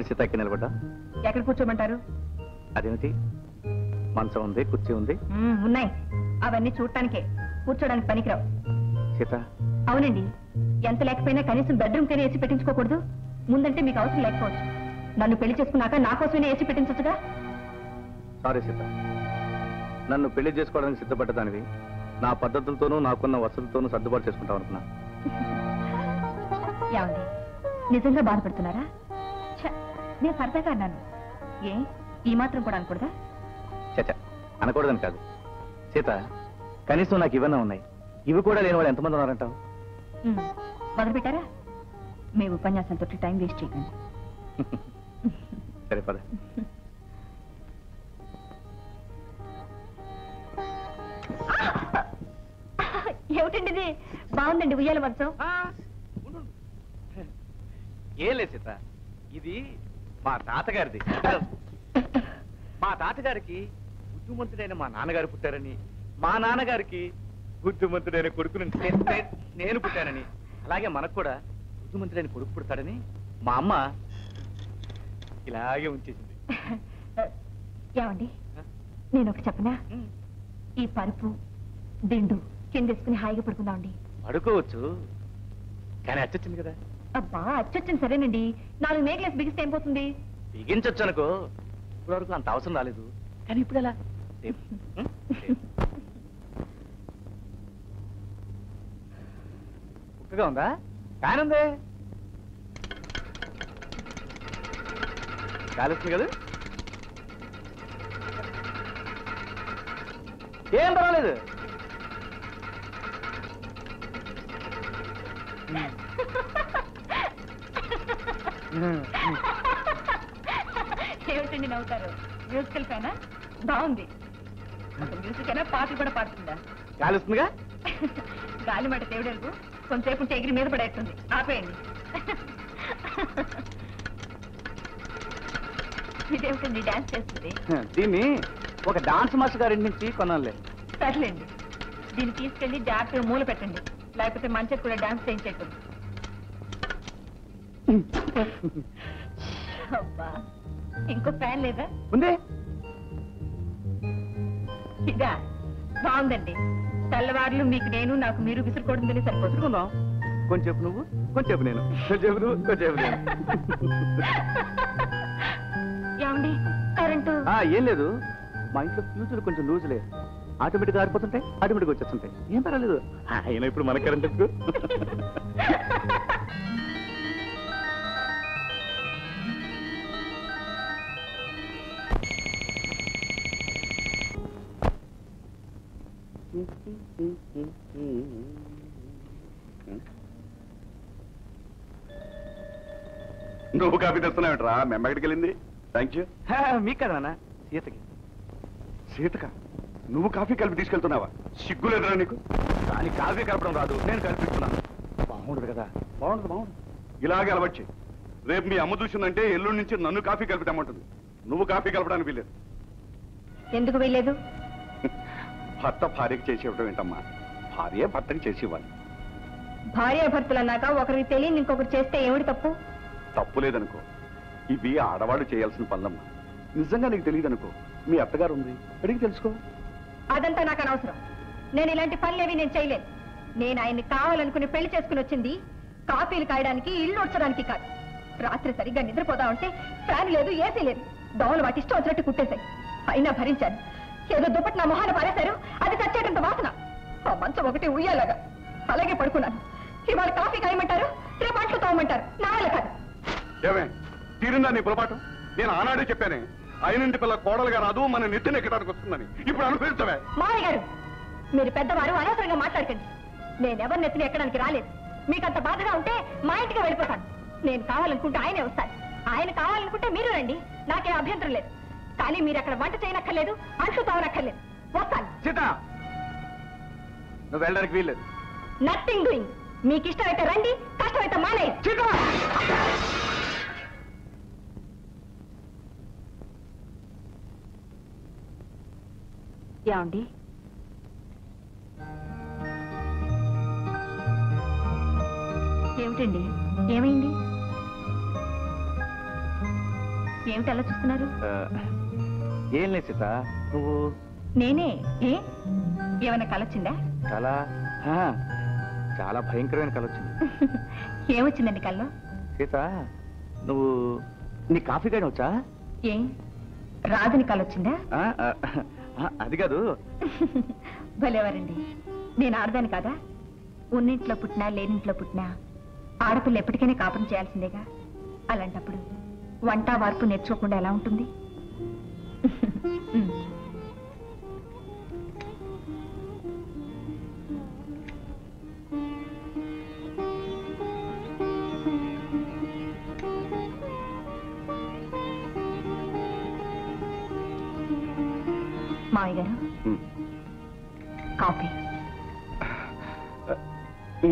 సీత ఎక్కడ నిలబడ్డా? ఎక్కడ కూర్చోమంటారు? అదేమిటి, మంచం ఉంది, కుర్చీ ఉంది. ఉన్నాయి, అవన్నీ చూడటానికే, కూర్చోడానికి పనికిరావు. సీత. అవునండి, ఎంత లేకపోయినా కనీసం బెడ్రూమ్ కైనా ఏసీ పెట్టించుకోకూడదు? ముందంటే మీకు అవసరం లేకపోవచ్చు, నన్ను పెళ్లి చేసుకున్నాక నా కోసమే ఏసీ పెట్టించచ్చుగా. సారీ సీత, నన్ను పెళ్లి చేసుకోవడానికి సిద్ధపడ్డదానివి నా పద్ధతులతోనూ నాకున్న వసతులతోనూ సర్దుబాటు చేసుకుంటాం అనుకున్నా. ఏమండి, నిజంగా బాధపడుతున్నారా? నేను సరదాగా అన్నాను, ఏ ఈ మాత్రం కూడా అనకూడదా? చచ్చ, అనకూడదని కాదు సీత, కనీసం నాకు ఇవన్నీ ఉన్నాయి, ఇవి కూడా లేని వాళ్ళు ఎంతమంది ఉన్నారంటావు? మొదలుపెట్టారా? మీ ఉపన్యాసంతో టైం వేస్ట్ చేయకండి. సరే పద. ఏమిటండి ఇది? బాగుందండి ఉయ్యాల మంచం. ఏం లేదు సీత, ఇది మా తాతగారిది. మా తాతగారికి బుద్ధిమంతుడైన మా నాన్నగారు పుట్టారని, మా నాన్నగారికి బుద్ధిమంతుడైన కొడుకుని నేను పుట్టానని, అలాగే మనకు కూడా బుద్ధిమంతుడైన కొడుకు పుడతాడని మా అమ్మ ఇలాగే ఉంచేసింది. ఏమండి, నేను ఒకటి చెప్పనా? ఈ పరుపు దిండు కిందేసుకుని హాయిగా పడుకుందామండి. పడుకోవచ్చు, కానీ అచ్చొచ్చింది కదా. అబ్బా, అచ్చొచ్చింది సరేనండి, 4 మేకలేసి బిగిస్తే ఏం పోతుంది? బిగించొచ్చు అనుకో, ఇప్పటివరకు అంత అవసరం రాలేదు, కానీ ఇప్పుడు ఎలా? ఉక్కగా ఉందా? ఫ్యాన్ ఉంది, కాలుస్తుంది కదా, ఏం పర్వాలేదు. ఏమిటండి నవ్వుతారు? మ్యూజికల్ ఫ్యానా? బాగుంది. మ్యూజిక్ అయినా పాటలు కూడా పాడుతుందా? కాలుస్తుందిగా. గాలి మాట దేవుడెలుగు, కొంతసేపు ఉంటే ఎగిరి మీద పడేస్తుంది, ఆపేయండి. ఇదేమిటండి డాన్స్ చేస్తుంది? దీన్ని ఒక డాన్స్ మాస్టర్ గారి నుంచి కొనాలి. సర్లేండి, దీన్ని తీసుకెళ్లి జాగ్రత్తగా మూల పెట్టండి, లేకపోతే మంచిగా కూడా డాన్స్ చేయించేట్టుంది. అబ్బా, ఇంకో ఫ్యాన్ లేదా? ఉంది. ఇదా? బాగుందండి. తెల్లవారులు మీకు నేను, నాకు మీరు విసురుకోవడం సరిపోతుందా? కొంచెంసేపు నువ్వు, కొంచెంసేపు నేను, కొంచెంసేపు నువ్వు, కొంచెంసేపు నేను. ఏమండి, కరెంటు? ఏం లేదు, మా ఇంట్లో ఫ్యూజులు కొంచెం లూజులే, ఆటోమేటిక్గా ఆరిపోతుంటాయి, ఆటోమేటిక్గా వచ్చేస్తుంటాయి, ఏం పర్వాలేదు. అయినా ఇప్పుడు మన కరెంట్ ఎందుకు? నువ్వు కాఫీ తెస్తున్నావుట్రా? మేము ఎక్కడికి వెళ్ళింది? Thank you. మీకు కదా నాన్న, సీతకి. సీతక? నువ్వు కాఫీ కలిపి తీసుకెళ్తున్నావా? సిగ్గు లేదురా నీకు? కానీ కాఫీ కలపడం రాదు, నేను కలిపిస్తున్నాను. బాగుండదు కదా? బాగుండదు, బాగుండదు. ఇలాగే అలవాటు. రేపు మీ అమ్మ చూసిందంటే ఎల్లుండి నుంచి నన్ను కాఫీ కలిపి తెమ్మంటుంది. నువ్వు కాఫీ కలపడానికి వీల్లేదు. ఎందుకు వీల్లేదు? భర్త భార్యకి చేసి ఇవ్వడం ఏంటమ్మా? భార్య భర్తకి చేసి ఇవ్వాలి. భార్యాభర్తలు అన్నాక ఒకరికి తెలియని ఇంకొకరు చేస్తే ఏమిటి తప్పు? తప్పు లేదనుకో, ఇవి ఆడవాళ్ళు చేయాల్సిన పనులమ్మా. నిజంగా నీకు తెలియదనుకో, మీ అత్తగారు ఉంది, అడిగి తెలుసుకో. అదంతా నాకు అనవసరం. నేను ఇలాంటి పనులేవి నేను చేయలేను. నేను ఆయన్ని కావాలనుకుని పెళ్లి చేసుకుని వచ్చింది కాఫీలు కాయడానికి, ఇల్లు ఉడ్చడానికి కాదు. రాత్రి సరిగ్గా నిద్రపోదామంటే ఫ్యాన్ లేదు, ఏసీ లేదు, దోమలు వాటి ఇష్టం వచ్చినట్టు కుట్టేశాయి. అయినా భరించాను. ఏదో దుప్పటి నా మొహాన పారేశారు, అది చచ్చేటంత వాసన. ఆ మంచం ఒకటి ఉయ్యాలగా అలాగే పడుకున్నాను. ఇవాళ కాఫీ కాయమంటారు, రేపు అంట్లు తోమంటారు, నా వల్ల కాదు. ఏమే తీరిందా నీ పొరపాటు? నేను ఆనాడే చెప్పానే, అయినంటి పిల్ల కోడలుగా రాదు, మన నెత్తిన ఎక్కడానికి వస్తుందని. ఇప్పుడు అనుభవించవే. మామయ్య గారు, మీరు పెద్దవారు, అనవసరంగా మాట్లాడకండి. నేనెవరి నెత్తిని ఎక్కడానికి రాలేదు. మీకంత బాధగా ఉంటే మా ఇంటికి వెళ్ళిపోతాను. నేను కావాలనుకుంటే ఆయనే వస్తాను, ఆయన కావాలనుకుంటే మీరు రండి, నాకే అభ్యంతరం లేదు. కానీ మీరు అక్కడ వంట చేయనక్కర్లేదు, అంట్లు తోవనక్కర్లేదు. వస్తాను. సీత, నువ్వు వెళ్ళడానికి వీల్లేదు. Nothing doing. మీకు ఇష్టమైతే రండి, కష్టమైతే మానేయండి. ఏమండి, ఏమిటండి, ఏమైంది? ఏమిటి అలా చూస్తున్నారు? ఏం లేదు సీత, నువ్వు నేనే. ఏమైనా కలొచ్చిందా? చాలా చాలా భయంకరమైన కళ వచ్చింది. ఏమొచ్చిందండి కల్లో? సీత, నువ్వు నీ కాఫీ కానీ వచ్చా? ఏం రాదని కలొచ్చిందా? అది కాదు. భలేవారండి, నేను ఆడదాని కాదా? ఉన్నింట్లో పుట్టినా లేనింట్లో పుట్టినా ఆడపిల్ల ఎప్పటికైనా కాపురం చేయాల్సిందేగా. అలాంటప్పుడు వంట వార్పు నేర్చుకోకుండా ఎలా ఉంటుంది? మావయ్య గారు, కాఫీ.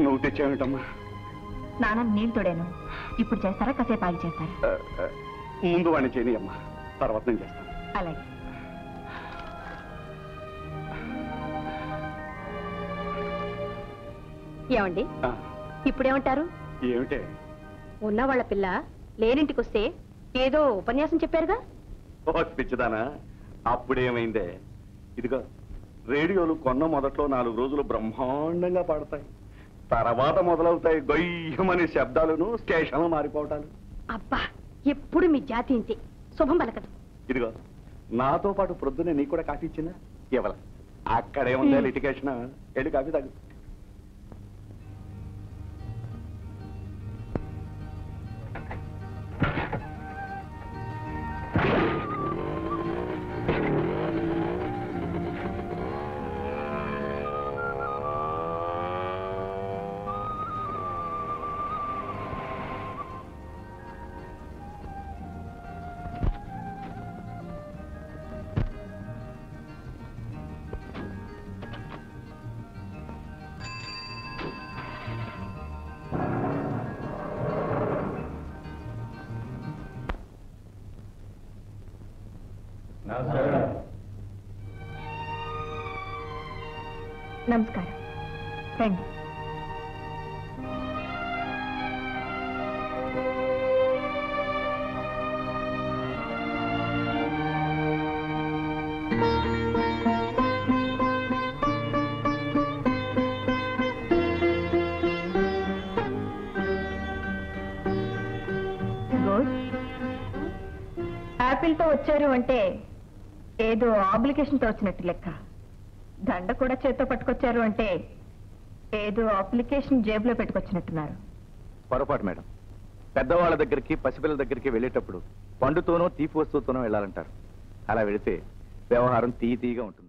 నువ్వు తెచ్చావేటమ్మా? నాన్న నీళ్ళు తోడాను. ఇప్పుడు చేస్తారా, కాసేపు ఆగి చేస్తారా? ముందు వాడిని చేయని అమ్మా, తర్వాత నేను చేస్తాను. అలాగే. ఏమండి, ఇప్పుడేమంటారు? ఏమిటే? ఉన్న వాళ్ళ పిల్ల లేనింటికి వస్తే ఏదో ఉపన్యాసం చెప్పారుగా? పిచ్చిదానా, అప్పుడేమైందే? ఇదిగో రేడియోలు కొన్న మొదట్లో 4 రోజులు బ్రహ్మాండంగా పాడతాయి, తర్వాత మొదలవుతాయి గొయ్యమనే శబ్దాలను, స్టేషన్లు మారిపోవటాలు. అబ్బా, ఎప్పుడు మీ జాతి ఇంతే, శుభం పలకదు. ఇదిగో నాతో పాటు ప్రొద్దునే నీకు కూడా కాఫీ ఇచ్చిందా? ఇవ్వాల. అక్కడేముందా లిటికేషన్? వెళ్ళి కాఫీ తాగు. నమస్కారం, రండి. గుడ్. యాపిల్తో వచ్చారు అంటే ఏదో అప్లికేషన్తో వచ్చినట్టు లెక్క. దండ కూడా చేత్తో పట్టుకొచ్చారు అంటే ఏదో అప్లికేషన్ జేబులో పెట్టుకొచ్చినట్టున్నారు. పొరపాటు మేడం. పెద్దవాళ్ళ దగ్గరికి, పసిపిల్లల దగ్గరికి వెళ్ళేటప్పుడు పండుతోనో తీపి వస్తువుతోనో వెళ్ళాలంటారు. అలా వెళితే వ్యవహారం తీయగా ఉంటుంది.